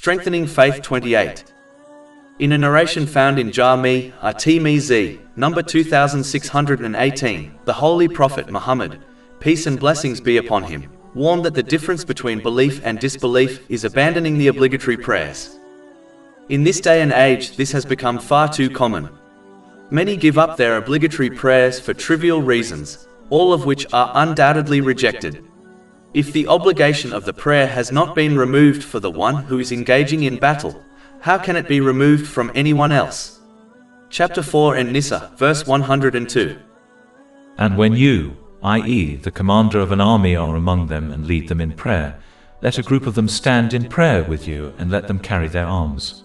Strengthening Faith 28. In a narration found in Jami' at-Tirmidhi, number 2618, the Holy Prophet Muhammad, peace and blessings be upon him, warned that the difference between belief and disbelief is abandoning the obligatory prayers. In this day and age, this has become far too common. Many give up their obligatory prayers for trivial reasons, all of which are undoubtedly rejected. If the obligation of the prayer has not been removed for the one who is engaging in battle, how can it be removed from anyone else? Chapter 4 An-Nisa, verse 102. And when you, i.e., the commander of an army, are among them and lead them in prayer, let a group of them stand in prayer with you and let them carry their arms.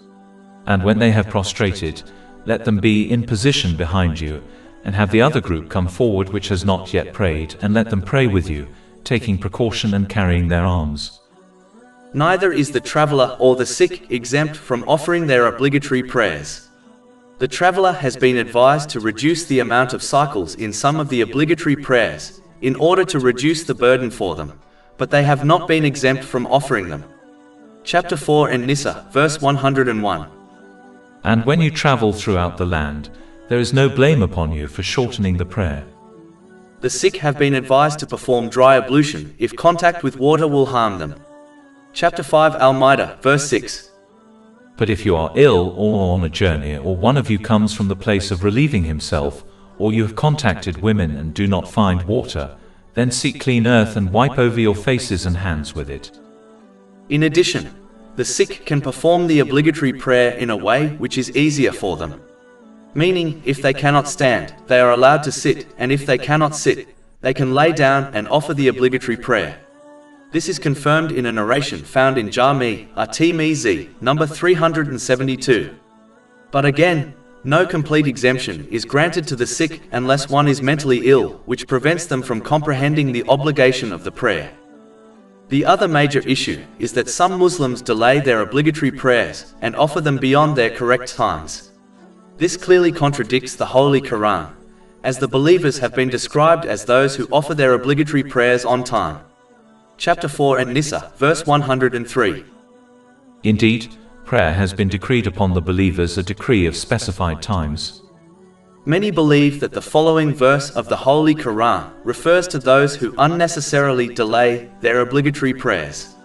And when they have prostrated, let them be in position behind you, and have the other group come forward which has not yet prayed, and let them pray with you, taking precaution and carrying their arms. Neither is the traveler or the sick exempt from offering their obligatory prayers. The traveler has been advised to reduce the amount of cycles in some of the obligatory prayers, in order to reduce the burden for them, but they have not been exempt from offering them. Chapter 4 An-Nisa, verse 101. And when you travel throughout the land, there is no blame upon you for shortening the prayer. The sick have been advised to perform dry ablution if contact with water will harm them. Chapter 5 Al-Ma'idah, verse 6. But if you are ill or on a journey, or one of you comes from the place of relieving himself, or you have contacted women and do not find water, then seek clean earth and wipe over your faces and hands with it. In addition, the sick can perform the obligatory prayer in a way which is easier for them. Meaning, if they cannot stand, they are allowed to sit, and if they cannot sit, they can lay down and offer the obligatory prayer. This is confirmed in a narration found in Jami' at-Tirmidhi, number 372. But again, no complete exemption is granted to the sick unless one is mentally ill, which prevents them from comprehending the obligation of the prayer. The other major issue is that some Muslims delay their obligatory prayers and offer them beyond their correct times. This clearly contradicts the Holy Quran, as the believers have been described as those who offer their obligatory prayers on time. Chapter 4 An-Nisa, verse 103. Indeed, prayer has been decreed upon the believers a decree of specified times. Many believe that the following verse of the Holy Quran refers to those who unnecessarily delay their obligatory prayers.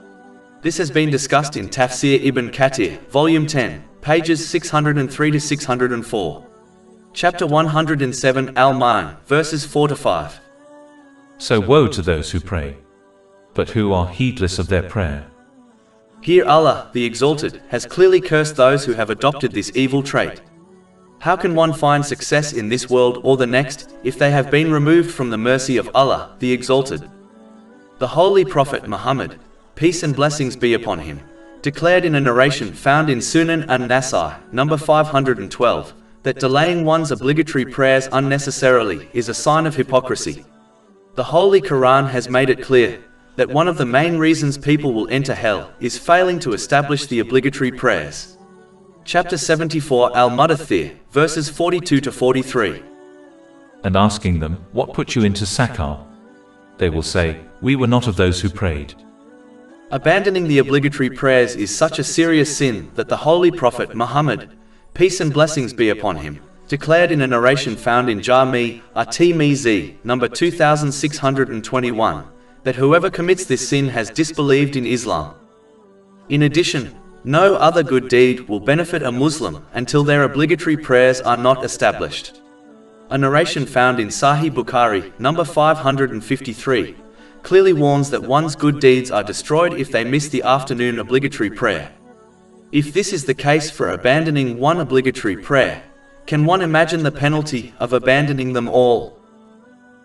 This has been discussed in Tafsir Ibn Kathir, Volume 10, pages 603 to 604. Chapter 107 Al-Ma'an, verses 4 to 5. So woe to those who pray, but who are heedless of their prayer. Here Allah, the Exalted, has clearly cursed those who have adopted this evil trait. How can one find success in this world or the next, if they have been removed from the mercy of Allah, the Exalted? The Holy Prophet Muhammad, peace and blessings be upon him, declared in a narration found in Sunan an-Nasa'i, number 512, that delaying one's obligatory prayers unnecessarily is a sign of hypocrisy. The Holy Quran has made it clear that one of the main reasons people will enter hell is failing to establish the obligatory prayers. Chapter 74 Al-Mudaththir, verses 42 to 43. And asking them, what put you into Sakar? They will say, we were not of those who prayed. Abandoning the obligatory prayers is such a serious sin that the Holy Prophet Muhammad, peace and blessings be upon him, declared in a narration found in Jami' at-Tirmidhi, number 2621, that whoever commits this sin has disbelieved in Islam. In addition, no other good deed will benefit a Muslim until their obligatory prayers are not established. A narration found in Sahih Bukhari, number 553, clearly warns that one's good deeds are destroyed if they miss the afternoon obligatory prayer. If this is the case for abandoning one obligatory prayer, can one imagine the penalty of abandoning them all?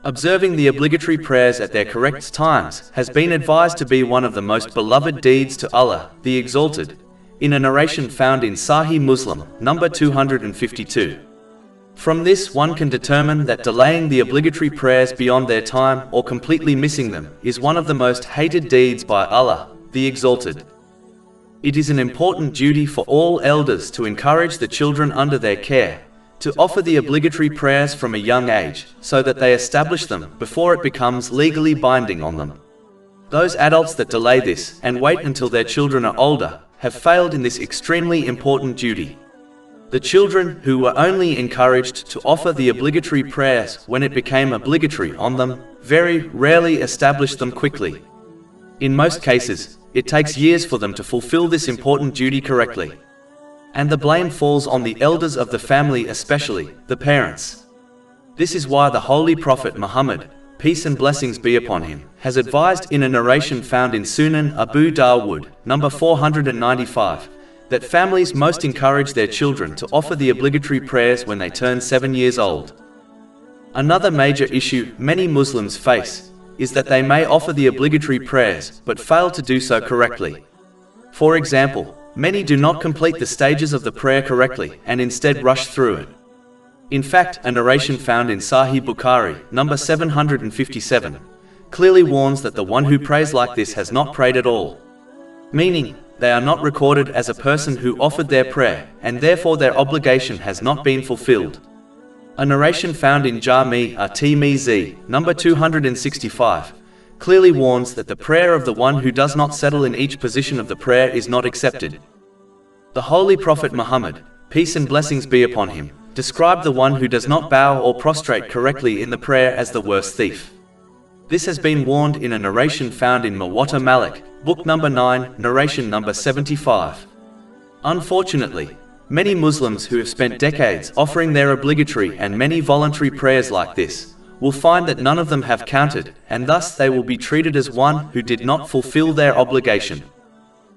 Observing the obligatory prayers at their correct times has been advised to be one of the most beloved deeds to Allah, the Exalted, in a narration found in Sahih Muslim, number 252. From this one can determine that delaying the obligatory prayers beyond their time or completely missing them is one of the most hated deeds by Allah, the Exalted. It is an important duty for all elders to encourage the children under their care to offer the obligatory prayers from a young age, so that they establish them before it becomes legally binding on them. Those adults that delay this and wait until their children are older have failed in this extremely important duty. The children who were only encouraged to offer the obligatory prayers when it became obligatory on them, very rarely established them quickly. In most cases, it takes years for them to fulfill this important duty correctly. And the blame falls on the elders of the family, especially the parents. This is why the Holy Prophet Muhammad, peace and blessings be upon him, has advised in a narration found in Sunan Abu Dawud, number 495, that families most encourage their children to offer the obligatory prayers when they turn 7 years old. Another major issue many Muslims face is that they may offer the obligatory prayers but fail to do so correctly. For example, many do not complete the stages of the prayer correctly and instead rush through it. In fact, a narration found in Sahih Bukhari, number 757, clearly warns that the one who prays like this has not prayed at all. Meaning, they are not recorded as a person who offered their prayer, and therefore their obligation has not been fulfilled. A narration found in Jami' at-Tirmidhi, number 265, clearly warns that the prayer of the one who does not settle in each position of the prayer is not accepted. The Holy Prophet Muhammad, peace and blessings be upon him, described the one who does not bow or prostrate correctly in the prayer as the worst thief. This has been warned in a narration found in Muwatta Malik, book number 9, narration number 75. Unfortunately, many Muslims who have spent decades offering their obligatory and many voluntary prayers like this will find that none of them have counted, and thus they will be treated as one who did not fulfill their obligation.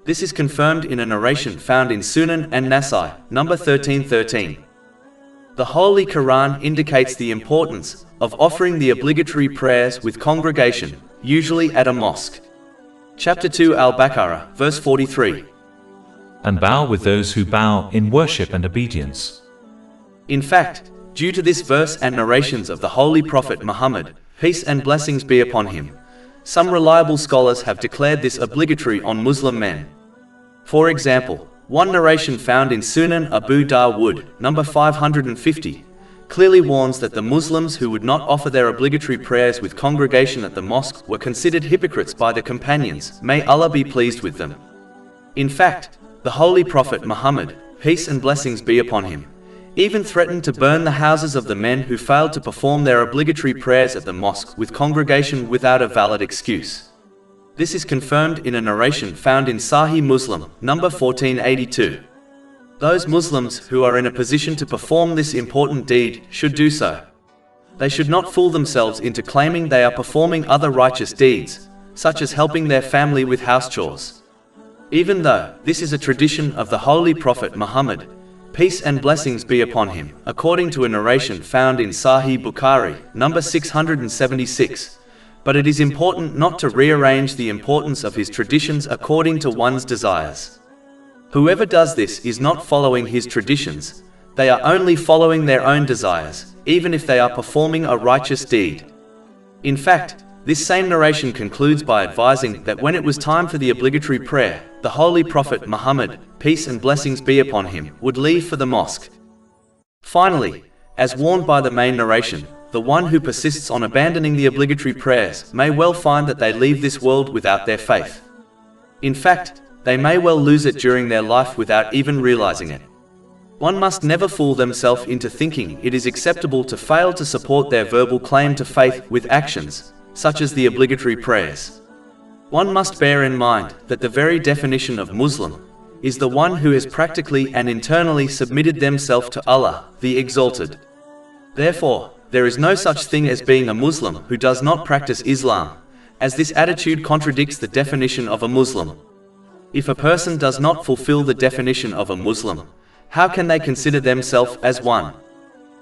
This is confirmed in a narration found in Sunan an-Nasai, number 1313. The Holy Quran indicates the importance of offering the obligatory prayers with congregation, usually at a mosque. Chapter 2 Al-Baqarah, verse 43. And bow with those who bow in worship and obedience. In fact, due to this verse and narrations of the Holy Prophet Muhammad, peace and blessings be upon him, some reliable scholars have declared this obligatory on Muslim men. For example, one narration found in Sunan Abu Dawud, number 550, clearly warns that the Muslims who would not offer their obligatory prayers with congregation at the mosque were considered hypocrites by the companions, may Allah be pleased with them. In fact, the Holy Prophet Muhammad, peace and blessings be upon him, even threatened to burn the houses of the men who failed to perform their obligatory prayers at the mosque with congregation without a valid excuse. This is confirmed in a narration found in Sahih Muslim, number 1482. Those Muslims who are in a position to perform this important deed should do so. They should not fool themselves into claiming they are performing other righteous deeds, such as helping their family with house chores. Even though this is a tradition of the Holy Prophet Muhammad, peace and blessings be upon him, according to a narration found in Sahih Bukhari, number 676, but it is important not to rearrange the importance of his traditions according to one's desires. Whoever does this is not following his traditions, they are only following their own desires, even if they are performing a righteous deed. In fact, this same narration concludes by advising that when it was time for the obligatory prayer, the Holy Prophet Muhammad, peace and blessings be upon him, would leave for the mosque. Finally, as warned by the main narration, the one who persists on abandoning the obligatory prayers may well find that they leave this world without their faith. In fact, they may well lose it during their life without even realizing it. One must never fool themselves into thinking it is acceptable to fail to support their verbal claim to faith with actions, such as the obligatory prayers. One must bear in mind that the very definition of Muslim is the one who has practically and internally submitted themselves to Allah, the Exalted. Therefore, there is no such thing as being a Muslim who does not practice Islam, as this attitude contradicts the definition of a Muslim. If a person does not fulfill the definition of a Muslim, how can they consider themselves as one?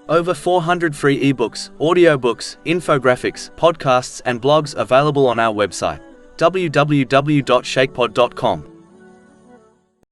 Over 400 free ebooks, audiobooks, infographics, podcasts and blogs available on our website, www.shaykhpod.com.